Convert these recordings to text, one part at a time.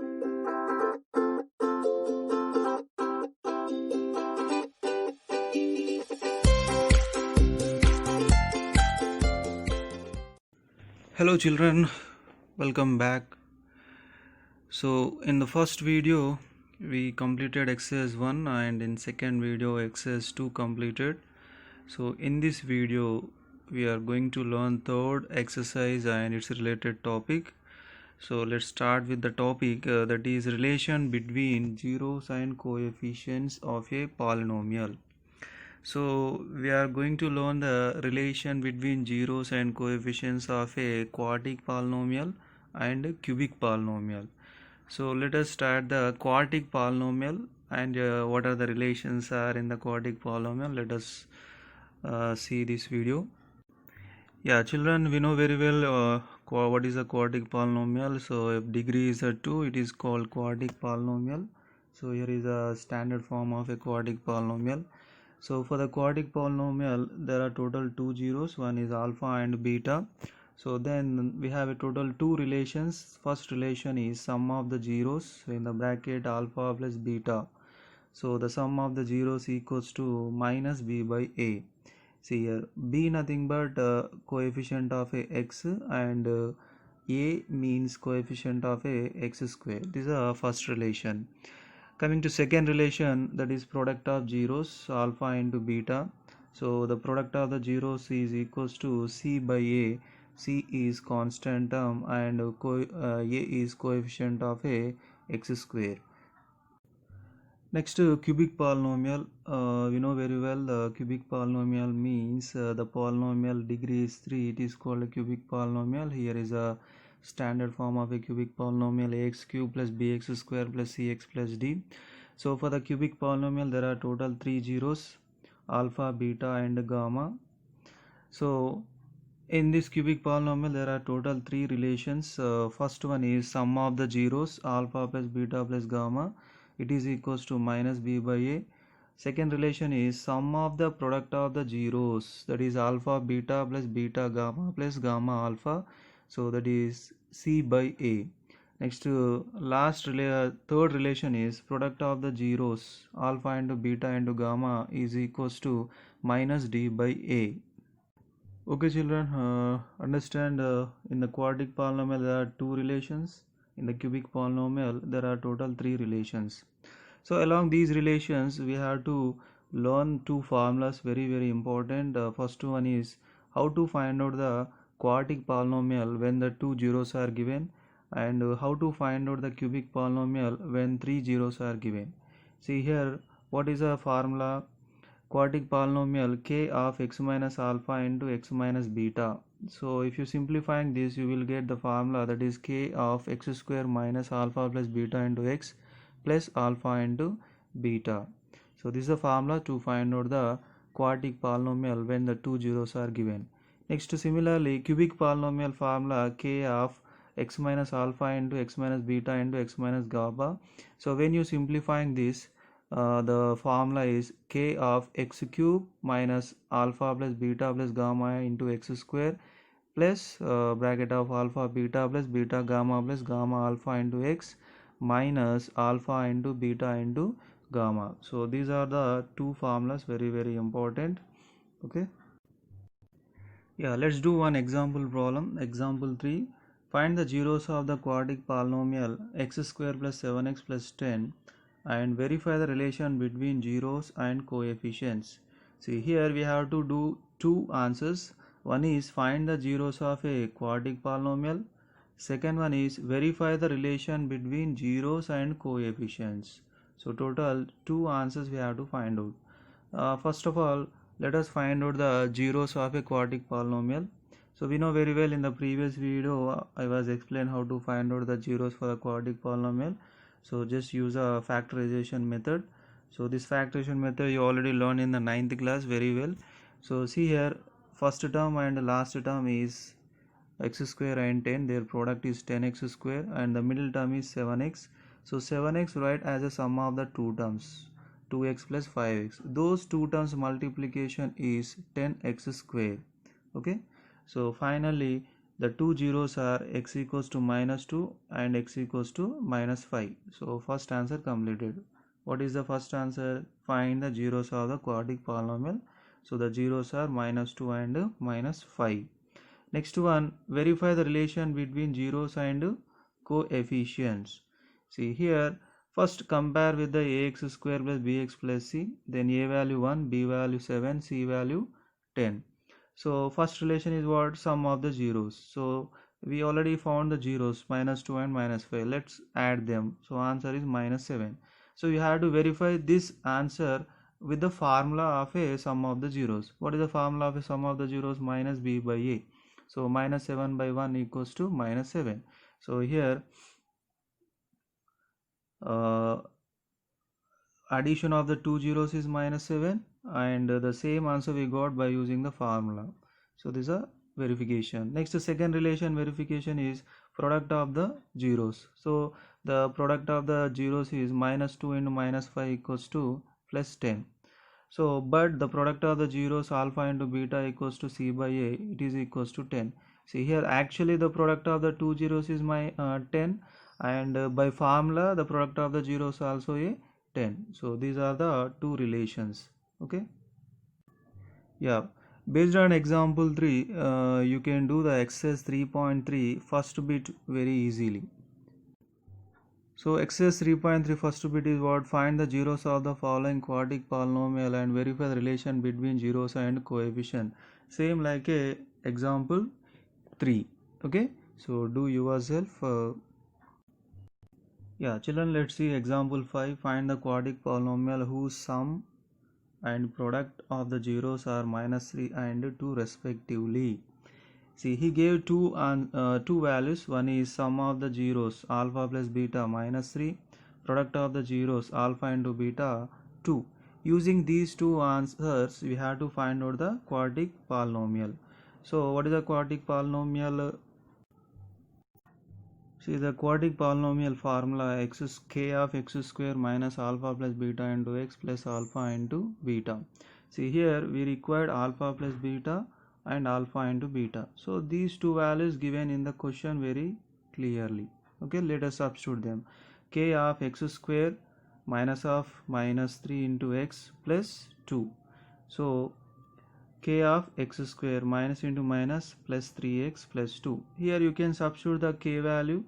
Hello children, welcome back. So in the first video we completed exercise 1 and in second video exercise 2 completed. So in this video we are going to learn third exercise and its related topic. So let's start with the topic that is relation between zeros and coefficients of a polynomial. So we are going to learn the relation between zeros and coefficients of a quartic polynomial and cubic polynomial. So let us start the quartic polynomial and what are the relations are in the quartic polynomial. Let us see this video. Yeah, children, we know very well what is a quartic polynomial. So if degree is a 2, it is called quartic polynomial. So here is a standard form of a quartic polynomial. So for the quartic polynomial, there are total two zeros. One is alpha and beta. So then we have a total two relations. First relation is sum of the zeros in the bracket alpha plus beta. So the sum of the zeros equals to minus b by a. See here, b nothing but coefficient of a x and a means coefficient of a x square. This is a first relation. Coming to second relation, that is product of zeros alpha into beta. So the product of the zeros is equals to c by a. C is constant term and a is coefficient of a x square. Next, cubic polynomial. We know very well the cubic polynomial means the polynomial degree is 3. It is called a cubic polynomial. Here is a standard form of a cubic polynomial: ax cube plus bx square plus cx plus d. So for the cubic polynomial there are total three zeros, alpha, beta and gamma. So in this cubic polynomial there are total three relations. First one is sum of the zeros alpha plus beta plus gamma. It is equals to minus b by a. Second relation is sum of the product of the zeros, that is alpha beta plus beta gamma plus gamma alpha. So that is c by a. Next, third relation is product of the zeros alpha into beta into gamma is equals to minus d by a. Okay children, understand in the quartic polynomial there are two relations. In the cubic polynomial there are total three relations. So along these relations we have to learn two formulas, very important. First one is how to find out the quartic polynomial when the two zeros are given, and how to find out the cubic polynomial when three zeros are given. See here, what is a formula? Quartic polynomial k of x minus alpha into x minus beta. So if you simplifying this, you will get the formula, that is k of x square minus alpha plus beta into x plus alpha into beta. So this is the formula to find out the quartic polynomial when the two zeros are given. Next, similarly, cubic polynomial formula k of x minus alpha into x minus beta into x minus gamma. So when you simplifying this, the formula is k of x cube minus alpha plus beta plus gamma into x square plus bracket of alpha beta plus beta gamma plus gamma alpha into x minus alpha into beta into gamma. So these are the two formulas, very important. Okay, yeah, let's do one example problem. Example 3, find the zeros of the quadratic polynomial x square plus 7x plus 10 and verify the relation between zeros and coefficients. See here we have to do two answers. One is find the zeros of a quadratic polynomial. Second one is verify the relation between zeros and coefficients. So total two answers we have to find out. First of all, let us find out the zeros of a quadratic polynomial. So we know very well in the previous video I was explained how to find out the zeros for the quadratic polynomial. So just use a factorization method. So this factorization method you already learned in the 9th class very well. So see here, first term and last term is x square and 10, their product is 10x square, and the middle term is 7x. So 7x write as a sum of the two terms, 2x plus 5x. Those two terms multiplication is 10x square. Okay, so finally the two zeros are x equals to minus 2 and x equals to minus 5. So first answer completed. What is the first answer? Find the zeros of the quadratic polynomial. So the zeros are minus 2 and minus 5. Next one, verify the relation between zeros and coefficients. See here, first compare with the ax square plus bx plus c, then a value 1, b value 7, c value 10. So first relation is what? Sum of the zeros. So we already found the zeros, minus 2 and minus 5. Let's add them. So answer is minus 7. So you have to verify this answer with the formula of a sum of the zeros. What is the formula of a sum of the zeros? Minus b by a. So minus 7 by 1 equals to minus 7. So here addition of the two zeros is minus 7, and the same answer we got by using the formula. So this is a verification. Next, the second relation verification is product of the zeros. So the product of the zeros is minus 2 into minus 5 equals to plus 10. So but the product of the zeros alpha into beta equals to c by a, it is equals to 10. See here, actually the product of the two zeros is 10, and by formula the product of the zeros also a 10. So these are the two relations. Okay, yeah, based on example 3, you can do the exercise 3.3 first bit very easily. So exercise 3.3 first bit is what? Find the zeros of the following quadratic polynomial and verify the relation between zeros and coefficient. Same like a example 3. Okay, so do yourself. Yeah, children, let's see example 5. Find the quadratic polynomial whose sum and product of the zeros are minus 3 and 2 respectively. See, he gave two values. One is sum of the zeros alpha plus beta minus 3, product of the zeros alpha into beta 2. Using these two answers, we have to find out the quadratic polynomial. So what is the quadratic polynomial? See, the quadratic polynomial formula k of x square minus alpha plus beta into x plus alpha into beta. See here, we required alpha plus beta and alpha into beta. So these two values given in the question very clearly. Okay, let us substitute them. K of x square minus of minus 3 into x plus 2. So k of x square minus into minus plus 3x plus 2. Here you can substitute the k value,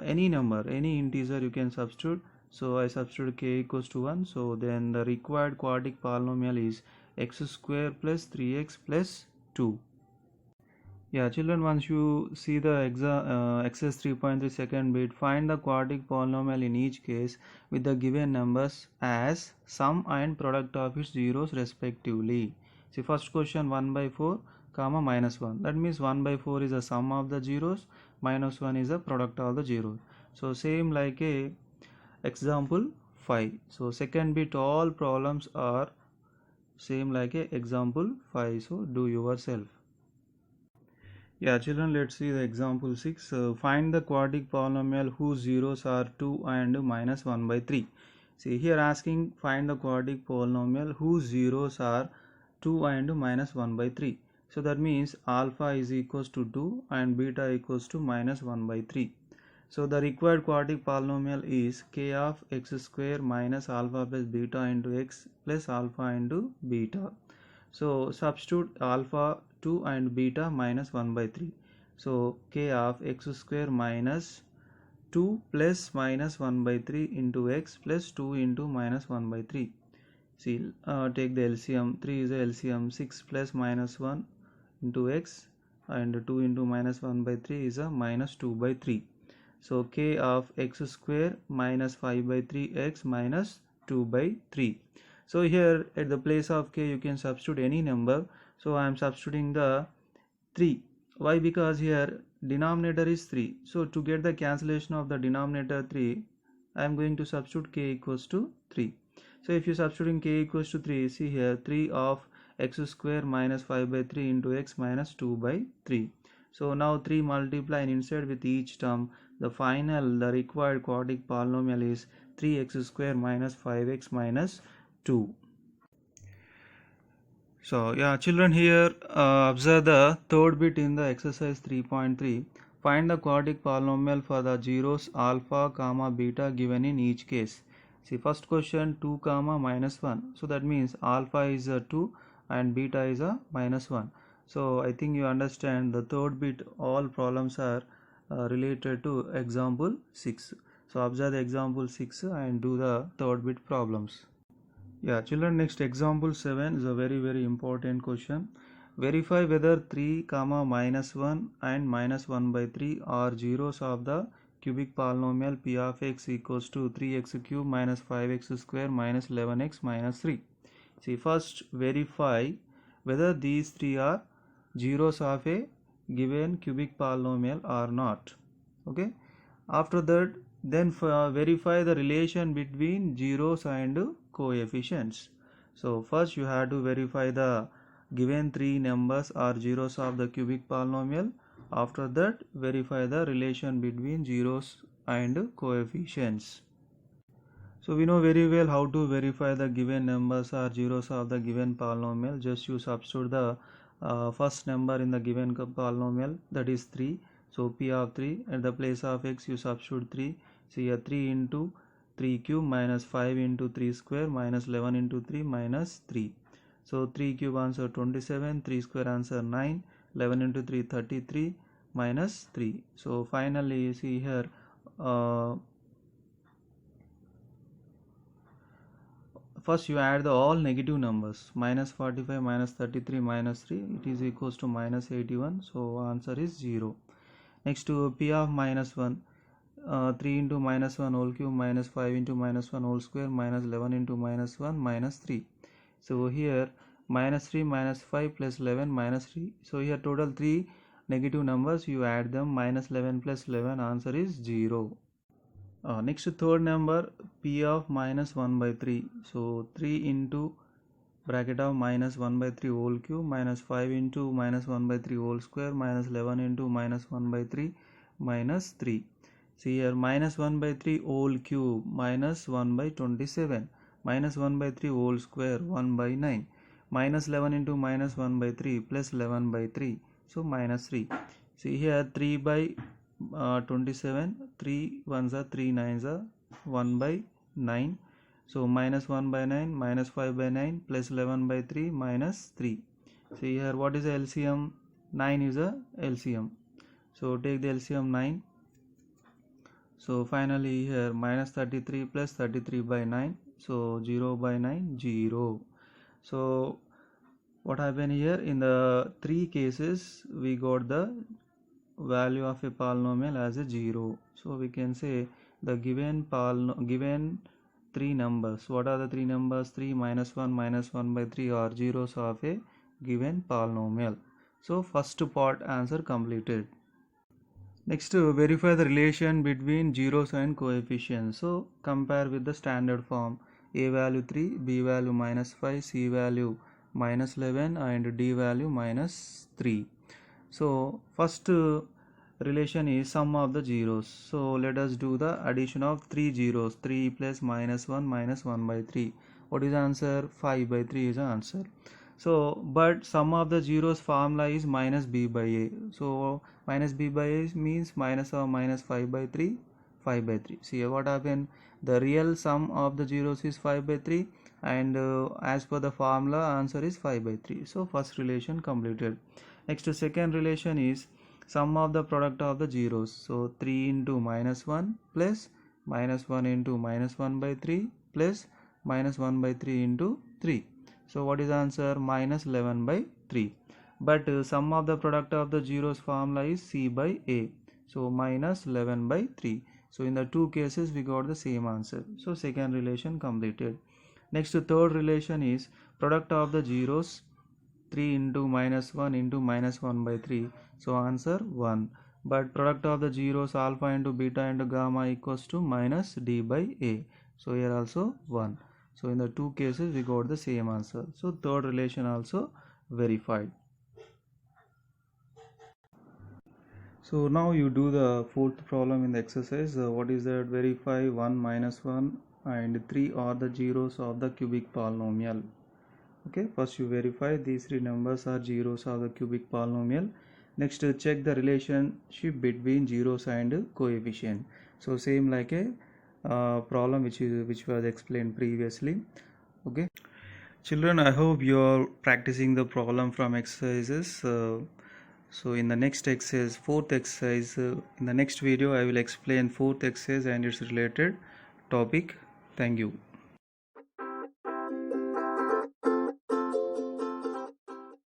any number, any integer you can substitute. So I substitute k equals to 1. So then the required quadratic polynomial is x square plus 3x plus 2. Yeah, children, once you see the exercise 3.3 second bit, find the quadratic polynomial in each case with the given numbers as sum and product of its zeros respectively. See, first question 1 by 4 comma minus 1. That means 1 by 4 is the sum of the zeros, minus 1 is the product of the zeros. So same like a example 5. So second bit all problems are same like a example 5. So do yourself. Yeah, children, let's see the example 6. Find the quadratic polynomial whose zeros are 2 and minus 1 by 3. See, here asking find the quadratic polynomial whose zeros are 2 and minus 1 by 3. So that means alpha is equals to 2 and beta equals to minus 1 by 3. So the required quadratic polynomial is k of x square minus alpha plus beta into x plus alpha into beta. So substitute alpha 2 and beta minus 1 by 3. So k of x square minus 2 plus minus 1 by 3 into x plus 2 into minus 1 by 3. See, take the LCM. 3 is the LCM. 6 plus minus 1 into x and 2 into minus 1 by 3 is a minus 2 by 3. So k of x square minus 5 by 3x minus 2 by 3. So here at the place of k you can substitute any number. So I am substituting the 3. Why? Because here denominator is 3. So to get the cancellation of the denominator 3, I am going to substitute k equals to 3. So if you substituting k equals to 3, see here 3 of x square minus 5 by 3 into x minus 2 by 3. So now 3 multiply and inside with each term, the required quadratic polynomial is 3x square minus 5x minus 2. So yeah, children, here observe the third bit in the exercise 3.3. Find the quadratic polynomial for the zeros alpha comma beta given in each case. See, first question 2 comma minus 1. So that means alpha is a 2 and beta is a minus 1. So I think you understand the third bit, all problems are related to example 6. So observe the example 6 and do the third bit problems. Yeah, children, next example 7 is a very important question. Verify whether 3 comma minus 1 and minus 1 by 3 are zeros of the cubic polynomial p of x equals to 3x cube minus 5x square minus 11x minus 3. See, first verify whether these three are zeros of a given cubic polynomial or not. Okay. After that, then verify the relation between zeros and coefficients. So first you have to verify the given three numbers are zeros of the cubic polynomial. After that, verify the relation between zeros and coefficients. So we know very well how to verify the given numbers are zeros of the given polynomial. Just you substitute the first number in the given polynomial, that is 3. So p of 3 at the place of x you substitute 3. So here 3 into 3 cube minus 5 into 3 square minus 11 into 3 minus 3. So 3 cube answer 27, 3 square answer 9, 11 into 3 33 minus 3. So finally you see here first you add the all negative numbers, minus 45 minus 33 minus 3, it is equals to minus 81. So answer is 0. Next to p of minus 1, 3 into minus 1 whole cube minus 5 into minus 1 whole square minus 11 into minus 1 minus 3. So here minus 3 minus 5 plus 11 minus 3. So here total 3 negative numbers, you add them, minus 11 plus 11, answer is 0. Next third number, p of minus 1 by 3. So 3 into bracket of minus 1 by 3 whole cube minus 5 into minus 1 by 3 whole square minus 11 into minus 1 by 3 minus 3. See here minus 1 by 3 whole cube minus 1 by 27 minus 1 by 3 whole square 1 by 9 minus 11 into minus 1 by 3 plus 11 by 3. So minus 3. See here 3 by 27, 3 ones are 3 nines are 1 by 9. So minus 1 by 9 minus 5 by 9 plus 11 by 3 minus 3. See here what is the LCM? 9 is a LCM. So take the LCM 9. So finally here minus 33 plus 33 by 9. So 0 by 9 0. So what happened here, in the three cases we got the value of a polynomial as a 0. So we can say the given three numbers, what are the three numbers? 3 minus 1 minus 1 by 3 are zeros of a given polynomial. So first part answer completed. Next, verify the relation between zeros and coefficients. So compare with the standard form, a value 3, b value minus 5, c value minus 11 and d value minus 3. So first relation is sum of the zeros. So let us do the addition of three zeros, 3 plus minus 1 minus 1 by 3. What is the answer? 5 by 3 is the answer. So but sum of the zeros formula is minus b by a. So minus b by a means minus or minus 5 by 3, 5 by 3. See what happened? The real sum of the zeros is 5 by 3 and as per the formula answer is 5 by 3. So first relation completed. Next second relation is sum of the product of the zeros. So 3 into minus 1 plus minus 1 into minus 1 by 3 plus minus 1 by 3 into 3. So what is the answer? Minus 11 by 3. But sum of the product of the zeros formula is c by a. So minus 11 by 3. So in the two cases we got the same answer. So second relation completed. Next third relation is product of the zeros, 3 into minus 1 into minus 1 by 3. So answer 1. But product of the zeros alpha into beta into gamma equals to minus d by a. So here also 1. So in the two cases we got the same answer. So third relation also verified. So now you do the fourth problem in the exercise. What is that? Verify 1 minus 1 and 3 are the zeros of the cubic polynomial. Okay, first you verify these three numbers are zeros of the cubic polynomial. Next, check the relationship between zeros and coefficient. So same like a problem which was explained previously. Okay, children, I hope you are practicing the problem from exercises. So in the next exercise, fourth exercise, in the next video I will explain fourth exercise and its related topic. Thank you.